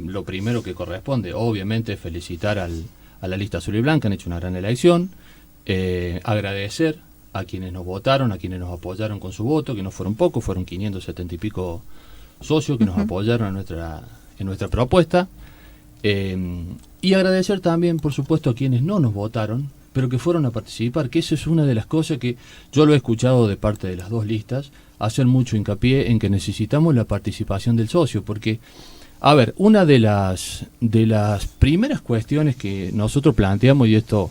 lo primero que corresponde, obviamente, es felicitar a la lista azul y blanca, han hecho una gran elección, agradecer a quienes nos votaron, a quienes nos apoyaron con su voto, que no fueron pocos, fueron 570 y pico socios que nos apoyaron en nuestra propuesta, y agradecer también, por supuesto, a quienes no nos votaron, pero que fueron a participar, que eso es una de las cosas que yo lo he escuchado de parte de las dos listas, hacer mucho hincapié en que necesitamos la participación del socio, porque, a ver, una de las primeras cuestiones que nosotros planteamos, y esto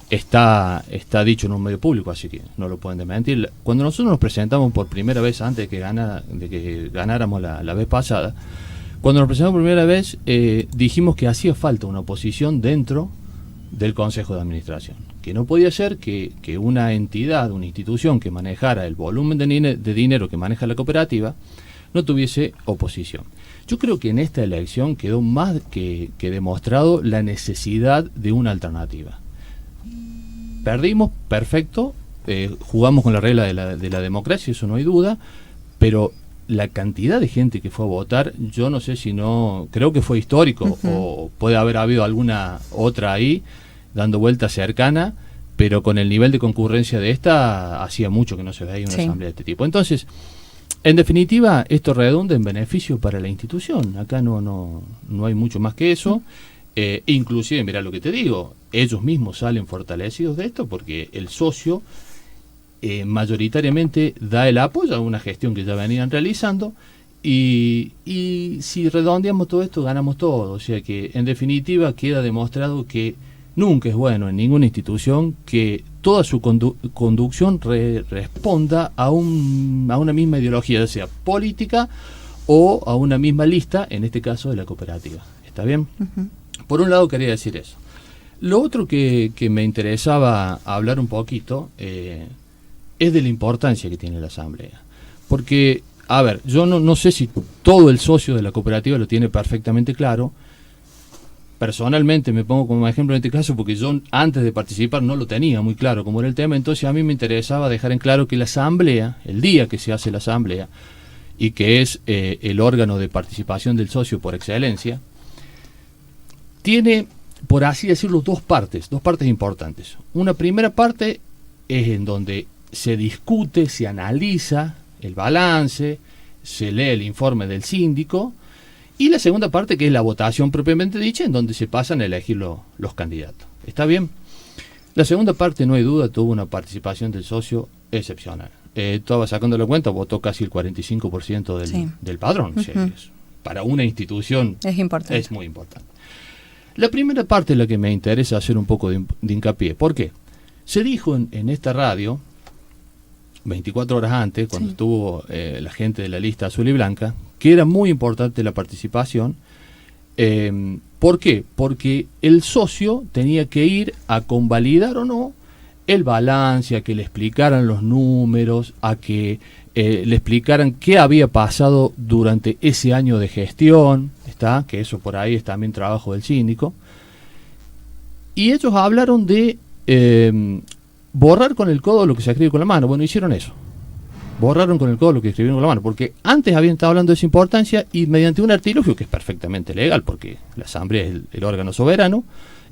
está dicho en un medio público, así que no lo pueden desmentir, cuando nosotros nos presentamos por primera vez, antes de que ganáramos la vez pasada, cuando nos presentamos por primera vez, dijimos que hacía falta una oposición dentro del Consejo de Administración, que no podía ser que una entidad, una institución que manejara el volumen de dinero que maneja la cooperativa, no tuviese oposición. Yo creo que en esta elección quedó más que demostrado la necesidad de una alternativa. Perdimos, perfecto, jugamos con la regla de la democracia, eso no hay duda, pero la cantidad de gente que fue a votar, yo no sé si no, creo que fue histórico, o puede haber habido alguna otra ahí, dando vueltas cercana, pero con el nivel de concurrencia de esta, hacía mucho que no se veía una asamblea de este tipo. Entonces, en definitiva, esto redunda en beneficio para la institución. Acá no hay mucho más que eso. Inclusive, mirá lo que te digo, ellos mismos salen fortalecidos de esto, porque el socio mayoritariamente da el apoyo a una gestión que ya venían realizando, y si redondeamos todo esto, ganamos todo. O sea que, en definitiva, queda demostrado que nunca es bueno en ninguna institución que toda su conducción responda a una misma ideología, ya sea política o a una misma lista, en este caso de la cooperativa. ¿Está bien? Por un lado quería decir eso. Lo otro que me interesaba hablar un poquito es de la importancia que tiene la asamblea. Porque, a ver, yo no sé si todo el socio de la cooperativa lo tiene perfectamente claro. Personalmente me pongo como ejemplo en este caso porque yo antes de participar no lo tenía muy claro cómo era el tema, entonces a mí me interesaba dejar en claro que la asamblea, el día que se hace la asamblea, y que es el órgano de participación del socio por excelencia, tiene, por así decirlo, dos partes importantes. Una primera parte es en donde se discute, se analiza el balance, se lee el informe del síndico, y la segunda parte, que es la votación propiamente dicha, en donde se pasan a elegir los candidatos. ¿Está bien? La segunda parte, no hay duda, tuvo una participación del socio excepcional. Estaba sacando la cuenta, votó casi el 45% del padrón. O sea, para una institución es muy importante. La primera parte es la que me interesa hacer un poco de hincapié. ¿Por qué? Se dijo en esta radio, 24 horas antes, cuando estuvo la gente de la lista azul y blanca, que era muy importante la participación. ¿Por qué? Porque el socio tenía que ir a convalidar o no el balance, a que le explicaran los números, a que le explicaran qué había pasado durante ese año de gestión, ¿está? Que eso por ahí es también trabajo del síndico. Y ellos hablaron de borrar con el codo lo que se escribe con la mano. Bueno, hicieron eso. Borraron con el codo lo que escribieron con la mano, porque antes habían estado hablando de esa importancia, y mediante un artilugio que es perfectamente legal, porque la asamblea es el órgano soberano,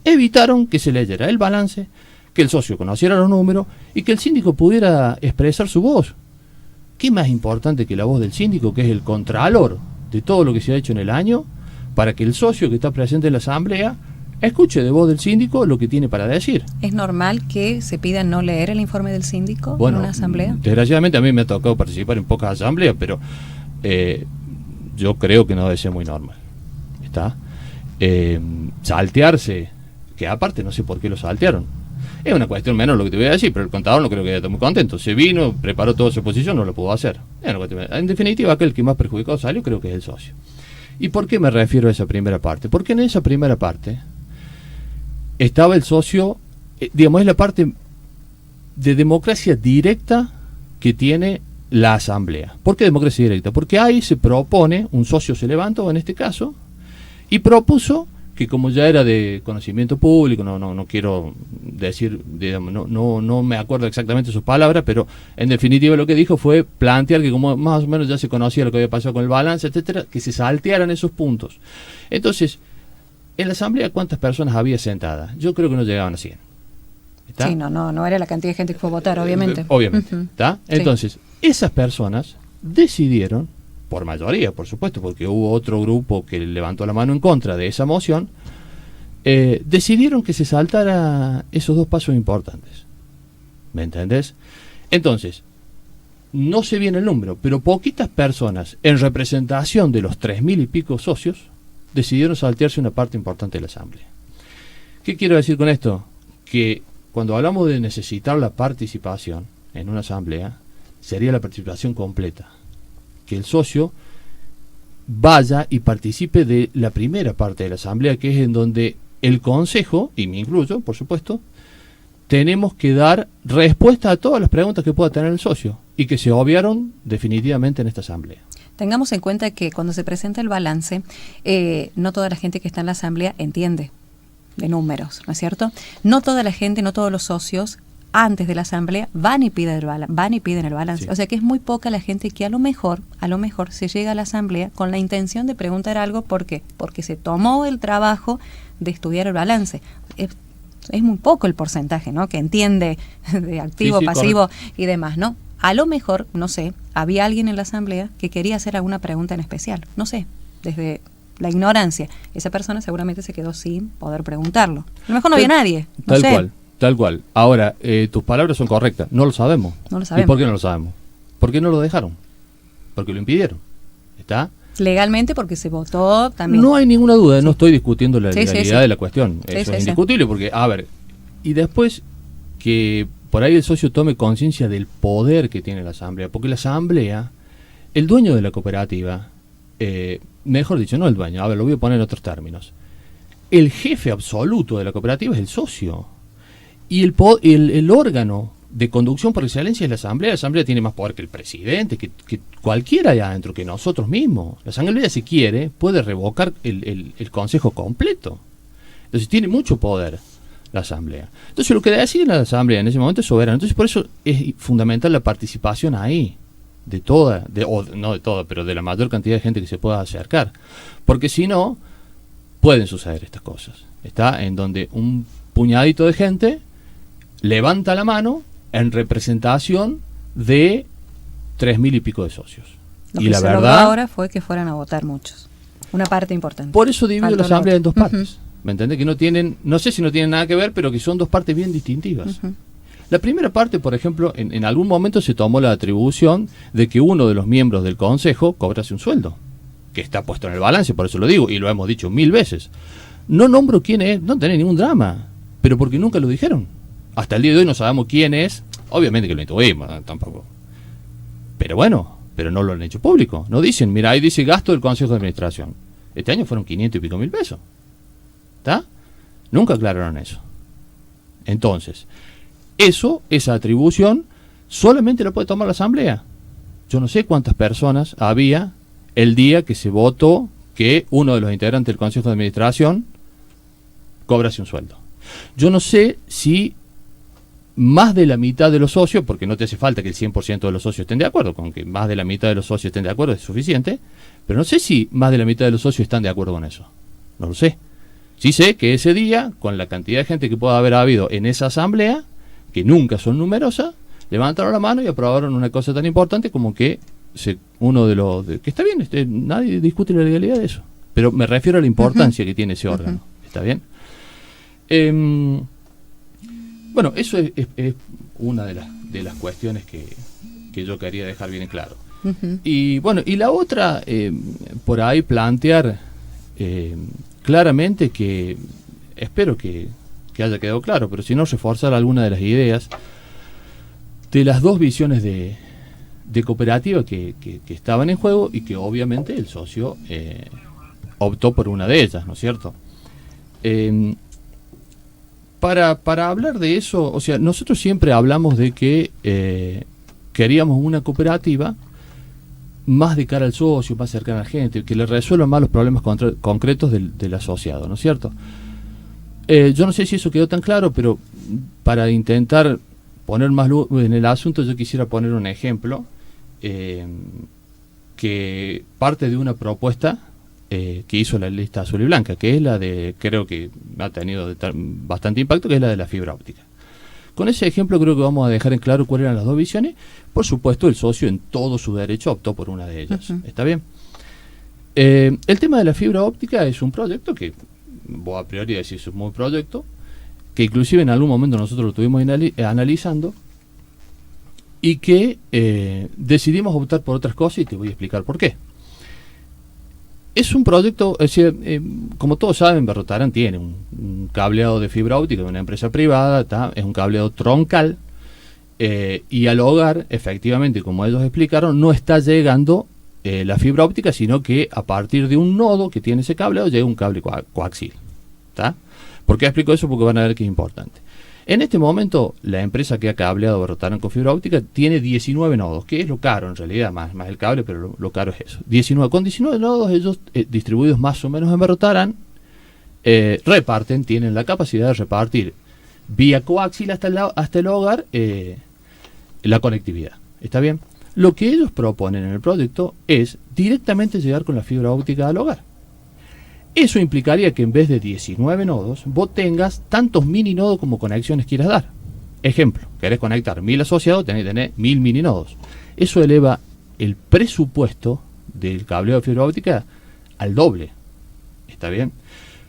evitaron que se leyera el balance, que el socio conociera los números y que el síndico pudiera expresar su voz. ¿Qué más importante que la voz del síndico, que es el contralor de todo lo que se ha hecho en el año, para que el socio que está presente en la asamblea escuche de voz del síndico lo que tiene para decir? ¿Es normal que se pida no leer el informe del síndico en una asamblea? Desgraciadamente a mí me ha tocado participar en pocas asambleas, pero yo creo que no debe ser muy normal. ¿Está? Saltearse, que aparte no sé por qué lo saltearon. Es una cuestión menor lo que te voy a decir, pero el contador no creo que haya estado muy contento. Se vino, preparó toda su posición, no lo pudo hacer. En definitiva, aquel que más perjudicado salió creo que es el socio. ¿Y por qué me refiero a esa primera parte? Porque en esa primera parte estaba el socio, digamos, es la parte de democracia directa que tiene la asamblea. ¿Por qué democracia directa? Porque ahí se propone, un socio se levantó en este caso, y propuso que como ya era de conocimiento público, no quiero decir, digamos, no me acuerdo exactamente sus palabras, pero en definitiva lo que dijo fue plantear que como más o menos ya se conocía lo que había pasado con el balance, etcétera, que se saltearan esos puntos. Entonces, en la asamblea, ¿cuántas personas había sentadas? Yo creo que no llegaban a 100. ¿Está? Sí, no era la cantidad de gente que fue a votar, obviamente. Obviamente, ¿está? Sí. Entonces, esas personas decidieron, por mayoría, por supuesto, porque hubo otro grupo que levantó la mano en contra de esa moción, decidieron que se saltara esos dos pasos importantes. ¿Me entendés? Entonces, no sé bien el número, pero poquitas personas, en representación de los 3.000 y pico socios, decidieron saltearse una parte importante de la asamblea. ¿Qué quiero decir con esto? Que cuando hablamos de necesitar la participación en una asamblea, sería la participación completa. Que el socio vaya y participe de la primera parte de la asamblea, que es en donde el consejo, y me incluyo, por supuesto, tenemos que dar respuesta a todas las preguntas que pueda tener el socio y que se obviaron definitivamente en esta asamblea. Tengamos en cuenta que cuando se presenta el balance, no toda la gente que está en la asamblea entiende de números, ¿no es cierto? No toda la gente, no todos los socios, antes de la asamblea, van y piden el balance. Sí. O sea que es muy poca la gente que a lo mejor se llega a la asamblea con la intención de preguntar algo. ¿Por qué? Porque se tomó el trabajo de estudiar el balance. Es muy poco el porcentaje, ¿no? Que entiende de activo, pasivo, correcto, y demás, ¿no? A lo mejor, no sé, había alguien en la asamblea que quería hacer alguna pregunta en especial. No sé, desde la ignorancia. Esa persona seguramente se quedó sin poder preguntarlo. A lo mejor no había nadie. No tal sé. cual, tal cual. Ahora, tus palabras son correctas. No lo sabemos. No lo sabemos. ¿Y por qué no lo sabemos? ¿Por qué no lo dejaron? Porque lo impidieron. Legalmente, porque se votó también. No hay ninguna duda, no estoy discutiendo la legalidad de la cuestión. Eso es indiscutible, porque, a ver, y después que por ahí el socio tome conciencia del poder que tiene la asamblea, porque la asamblea, el dueño de la cooperativa, mejor dicho, no el dueño, a ver, lo voy a poner en otros términos, el jefe absoluto de la cooperativa es el socio, y el órgano de conducción por excelencia es la asamblea tiene más poder que el presidente, que cualquiera allá adentro, que nosotros mismos. La asamblea, si quiere, puede revocar el consejo completo. Entonces tiene mucho poder la asamblea. Entonces lo que decide la asamblea en ese momento es soberano. Entonces por eso es fundamental la participación ahí de toda, no de toda, pero de la mayor cantidad de gente que se pueda acercar, porque si no pueden suceder estas cosas. Está en donde un puñadito de gente levanta la mano en representación de 3.000 y pico de socios. Lo que la verdad ahora fue que fueran a votar muchos, una parte importante. Por eso divido la asamblea en dos partes. ¿Me entiendes? Que no tienen, no sé si no tienen nada que ver, pero que son dos partes bien distintivas. La primera parte, por ejemplo, en algún momento se tomó la atribución de que uno de los miembros del consejo cobrase un sueldo, que está puesto en el balance, por eso lo digo, y lo hemos dicho 1000 veces. No nombro quién es, no tiene ningún drama, pero porque nunca lo dijeron. Hasta el día de hoy no sabemos quién es, obviamente que lo intuimos, tampoco. Pero bueno, pero no lo han hecho público. No dicen, mira, ahí dice gasto del consejo de administración. Este año fueron 500 y pico mil pesos. ¿Está? Nunca aclararon eso. Entonces, esa atribución, solamente la puede tomar la asamblea. Yo no sé cuántas personas había el día que se votó que uno de los integrantes del consejo de administración cobrase un sueldo. Yo no sé si más de la mitad de los socios, porque no te hace falta que el 100% de los socios estén de acuerdo, con que más de la mitad de los socios estén de acuerdo es suficiente, pero no sé si más de la mitad de los socios están de acuerdo con eso. No lo sé. Sí sé que ese día, con la cantidad de gente que pueda haber habido en esa asamblea, que nunca son numerosas, levantaron la mano y aprobaron una cosa tan importante como que uno de los... que está bien, nadie discute la legalidad de eso, pero me refiero a la importancia que tiene ese órgano. ¿Está bien? Bueno, eso es una de las cuestiones que yo quería dejar bien claro. Y bueno, y la otra, por ahí plantear claramente que, espero que haya quedado claro, pero si no, reforzar alguna de las ideas de las dos visiones de cooperativa que estaban en juego y que obviamente el socio optó por una de ellas, ¿no es cierto? Para hablar de eso, o sea, nosotros siempre hablamos de que queríamos una cooperativa más de cara al socio, más cercana a la gente, que le resuelvan más los problemas concretos del asociado, ¿no es cierto? Yo no sé si eso quedó tan claro, pero para intentar poner más luz en el asunto, yo quisiera poner un ejemplo que parte de una propuesta que hizo la lista azul y blanca, que es la de, creo que ha tenido bastante impacto, que es la de la fibra óptica. Con ese ejemplo creo que vamos a dejar en claro cuáles eran las dos visiones. Por supuesto, el socio en todo su derecho optó por una de ellas. ¿Está bien? El tema de la fibra óptica es un proyecto que, vos a priori decís, es un buen proyecto, que inclusive en algún momento nosotros lo estuvimos analizando y que decidimos optar por otras cosas y te voy a explicar por qué. Es un proyecto, es decir, como todos saben, Berrotarán tiene un cableado de fibra óptica de una empresa privada, es un cableado troncal, y al hogar, efectivamente, como ellos explicaron, no está llegando la fibra óptica, sino que a partir de un nodo que tiene ese cableado llega un cable coaxial. ¿Está? ¿Por qué explico eso? Porque van a ver que es importante. En este momento, la empresa que ha cableado Berrotarán con fibra óptica tiene 19 nodos, que es lo caro en realidad, más el cable, pero lo caro es eso. Con 19 nodos, ellos distribuidos más o menos en Berrotarán, reparten, tienen la capacidad de repartir vía coaxial hasta el hogar la conectividad. ¿Está bien? Lo que ellos proponen en el proyecto es directamente llegar con la fibra óptica al hogar. Eso implicaría que en vez de 19 nodos, vos tengas tantos mini nodos como conexiones quieras dar. Ejemplo, querés conectar 1000 asociados, tenés que tener 1000 mini nodos. Eso eleva el presupuesto del cableo de fibra óptica al doble. ¿Está bien?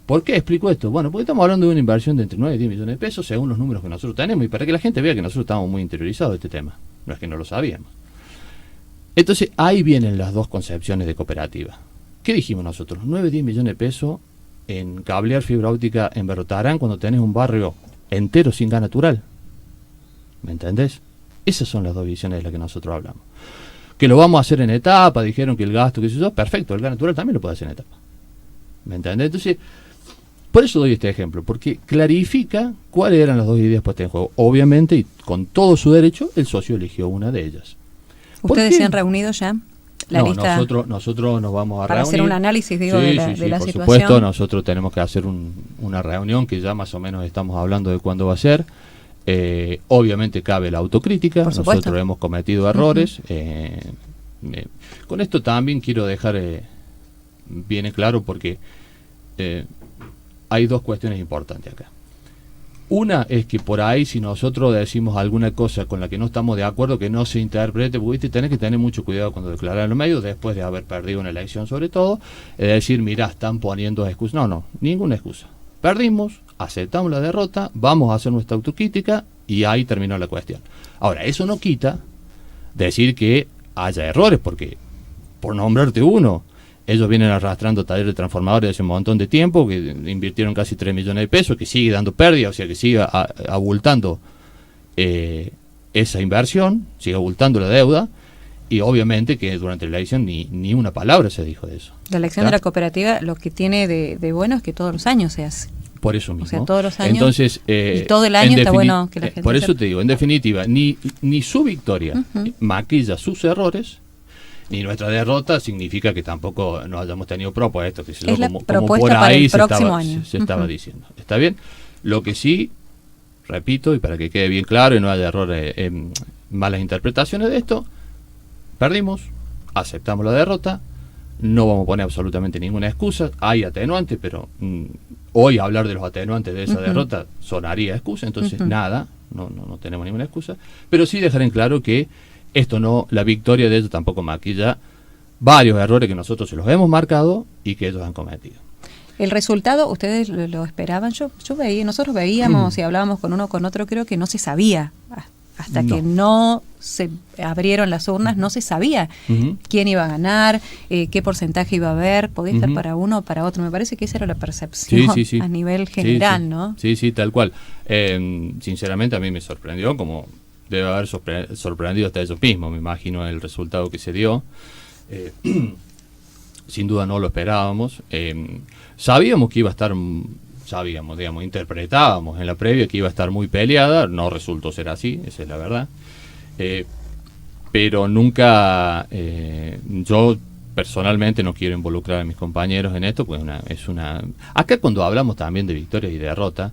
¿Por qué explico esto? Bueno, porque estamos hablando de una inversión de entre 9 y 10 millones de pesos, según los números que nosotros tenemos, y para que la gente vea que nosotros estamos muy interiorizados de este tema. No es que no lo sabíamos. Entonces, ahí vienen las dos concepciones de cooperativa. ¿Qué dijimos nosotros? 9-10 millones de pesos en cablear fibra óptica en Berrotarán cuando tenés un barrio entero sin gas natural. ¿Me entendés? Esas son las dos visiones de las que nosotros hablamos. Que lo vamos a hacer en etapa, dijeron que el gasto, qué sé yo, perfecto, el gas natural también lo puede hacer en etapa. ¿Me entendés? Entonces, por eso doy este ejemplo, porque clarifica cuáles eran las dos ideas puestas en juego. Obviamente, y con todo su derecho, el socio eligió una de ellas. ¿Ustedes se han reunido ya? La lista nosotros nos vamos a para reunir. Hacer un análisis, digo, de la por situación. Supuesto, nosotros tenemos que hacer una reunión que ya más o menos estamos hablando de cuándo va a ser. Obviamente cabe la autocrítica, nosotros hemos cometido errores. Con esto también quiero dejar bien claro porque hay dos cuestiones importantes acá. Una es que por ahí, si nosotros decimos alguna cosa con la que no estamos de acuerdo, que no se interprete, porque tenés que tener mucho cuidado cuando declarar en los medios, después de haber perdido una elección sobre todo, es decir, mirá, están poniendo excusas. No, ninguna excusa. Perdimos, aceptamos la derrota, vamos a hacer nuestra autocrítica y ahí terminó la cuestión. Ahora, eso no quita decir que haya errores, porque, por nombrarte uno, ellos vienen arrastrando talleres de transformadores hace un montón de tiempo, que invirtieron casi 3 millones de pesos, que sigue dando pérdida, o sea que sigue abultando esa inversión, sigue abultando la deuda, y obviamente que durante la elección ni una palabra se dijo de eso. La elección de la cooperativa lo que tiene de bueno es que todos los años se hace. Por eso mismo. O sea, todos los años. Entonces, y todo el año está bueno que la gente por eso te digo, en definitiva, ni su victoria maquilla sus errores, ni nuestra derrota significa que tampoco no hayamos tenido propuestas, que como por ahí se estaba diciendo. ¿Está bien? Lo que sí, repito, y para que quede bien claro y no haya errores, malas interpretaciones de esto, perdimos, aceptamos la derrota, no vamos a poner absolutamente ninguna excusa, hay atenuantes, pero hoy hablar de los atenuantes de esa derrota sonaría excusa, entonces nada, no tenemos ninguna excusa, pero sí dejar en claro que la victoria de ellos tampoco maquilla varios errores que nosotros se los hemos marcado y que ellos han cometido. El resultado, ¿ustedes lo esperaban? Yo veía, nosotros veíamos y hablábamos con uno con otro, creo que no se sabía, hasta que no se abrieron las urnas, no se sabía quién iba a ganar, qué porcentaje iba a haber, podía estar para uno o para otro. Me parece que esa era la percepción a nivel general, ¿no? Sí, tal cual. Sinceramente a mí me sorprendió, como debe haber sorprendido hasta ellos mismos, me imagino, el resultado que se dio. Sin duda no lo esperábamos. Sabíamos que iba a estar, interpretábamos en la previa que iba a estar muy peleada, no resultó ser así, esa es la verdad. pero nunca, yo personalmente no quiero involucrar a mis compañeros en esto, pues acá cuando hablamos también de victorias y derrotas,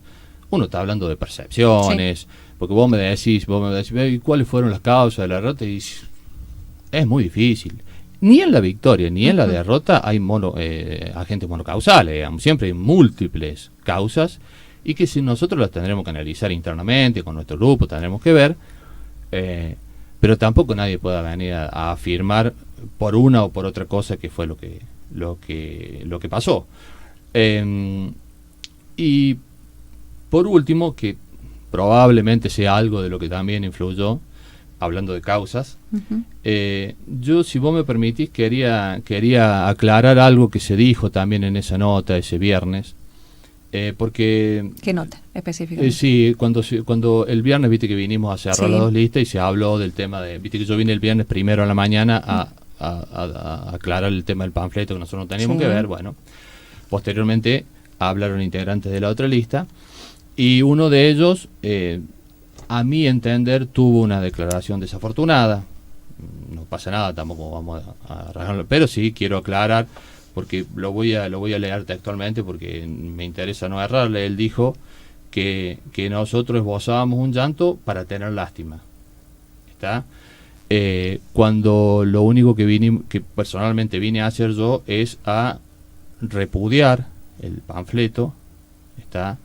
uno está hablando de percepciones, sí. Porque vos me decís, ¿y cuáles fueron las causas de la derrota? Y es muy difícil. Ni en la victoria ni en la derrota hay agentes monocausales, digamos. Siempre hay múltiples causas y que si nosotros las tendremos que analizar internamente, con nuestro grupo tendremos que ver, pero tampoco nadie pueda venir a afirmar por una o por otra cosa que fue lo que pasó. Y por último, que probablemente sea algo de lo que también influyó, hablando de causas, yo, si vos me permitís, quería aclarar algo que se dijo también en esa nota ese viernes, porque... ¿Qué nota específicamente? Sí, cuando el viernes, viste que vinimos a cerrar las dos listas y se habló del tema de... Viste que yo vine el viernes primero a la mañana a aclarar el tema del panfleto que nosotros no teníamos que ver. Bueno, posteriormente hablaron integrantes de la otra lista y uno de ellos, a mi entender, tuvo una declaración desafortunada. No pasa nada, tampoco vamos a rajarlo, pero sí quiero aclarar, porque lo voy a leer textualmente porque me interesa no errarle. Él dijo que nosotros esbozábamos un llanto para tener lástima. ¿Está? Cuando lo único que personalmente vine a hacer yo es a repudiar el panfleto, ¿está?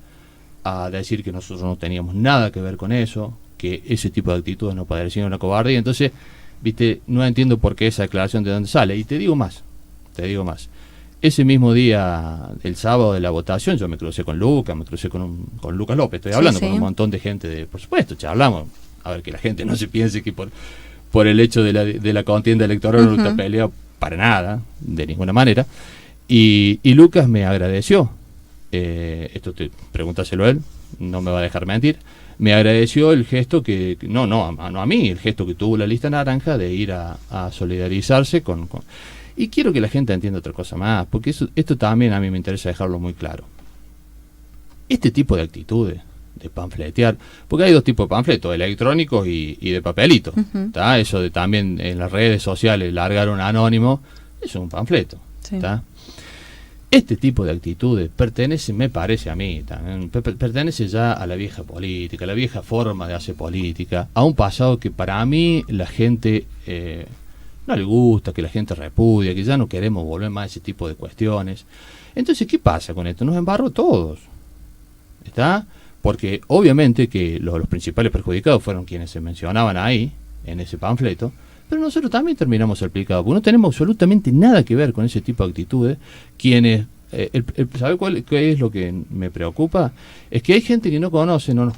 A decir que nosotros no teníamos nada que ver con eso, que ese tipo de actitudes nos parecían una cobardía. Entonces, viste, no entiendo por qué esa declaración de dónde sale. Y te digo más. Ese mismo día, el sábado de la votación, yo me crucé con Lucas, me crucé con Lucas López, estoy hablando con un montón de gente, por supuesto, hablamos, a ver, que la gente no se piense que por el hecho de la contienda electoral no está peleado para nada, de ninguna manera, y Lucas me agradeció, esto pregúntaselo a él, no me va a dejar mentir, me agradeció el gesto no a mí, el gesto que tuvo la lista naranja de ir a solidarizarse con... Y quiero que la gente entienda otra cosa más, porque esto también a mí me interesa dejarlo muy claro. Este tipo de actitudes, de panfletear, porque hay dos tipos de panfletos, electrónicos y de papelito. Eso de también en las redes sociales largar un anónimo, eso es un panfleto. Sí. Este tipo de actitudes pertenece, me parece a mí, también, pertenece ya a la vieja política, a la vieja forma de hacer política, a un pasado que para mí la gente... no le gusta, que la gente repudia, que ya no queremos volver más a ese tipo de cuestiones. Entonces, ¿qué pasa con esto? Nos embarró todos. ¿Está? Porque obviamente que los principales perjudicados fueron quienes se mencionaban ahí, en ese panfleto, pero nosotros también terminamos salpicados, porque no tenemos absolutamente nada que ver con ese tipo de actitudes. Quienes, ¿sabe qué es lo que me preocupa? Es que hay gente que no conoce, no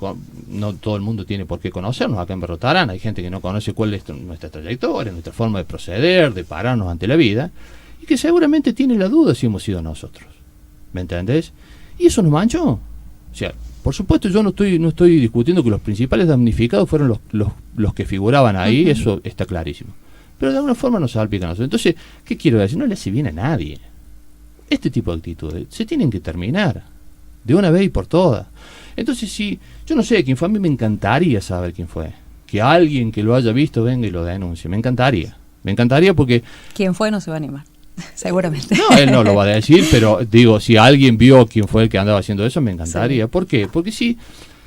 todo el mundo tiene por qué conocernos acá en Berrotarán, hay gente que no conoce cuál es nuestra trayectoria, nuestra forma de proceder, de pararnos ante la vida, y que seguramente tiene la duda si hemos sido nosotros. ¿Me entendés? Y eso nos manchó. O sea, por supuesto yo no estoy discutiendo que los principales damnificados fueron los que figuraban ahí, eso está clarísimo. Pero de alguna forma nos salpican a nosotros. Entonces, ¿qué quiero decir? No le hace bien a nadie. Este tipo de actitudes se tienen que terminar de una vez y por todas. Entonces, si yo no sé quién fue, a mí me encantaría saber quién fue, que alguien que lo haya visto venga y lo denuncie, me encantaría porque... ¿Quién fue? No se va a animar, seguramente. No, él no lo va a decir, pero digo, si alguien vio quién fue el que andaba haciendo eso, me encantaría. Sí. ¿Por qué? Porque si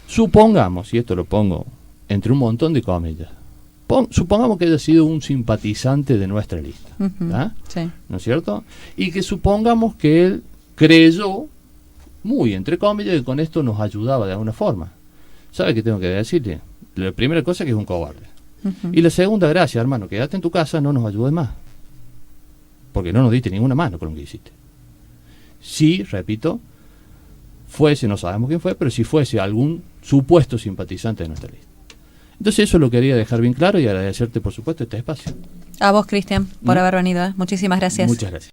supongamos, y esto lo pongo entre un montón de comillas, supongamos que haya sido un simpatizante de nuestra lista, sí. ¿No es cierto? Y que supongamos que él creyó, muy entre comillas, que con esto nos ayudaba de alguna forma. ¿Sabe qué tengo que decirle? La primera cosa es que es un cobarde. Y la segunda, gracias, hermano, quédate en tu casa, no nos ayudes más. Porque no nos diste ninguna mano con lo que hiciste. Sí, repito, no sabemos quién fue, pero si fuese algún supuesto simpatizante de nuestra lista. Entonces eso lo quería dejar bien claro y agradecerte, por supuesto, este espacio. A vos, Cristian, por haber venido. Muchísimas gracias. Muchas gracias.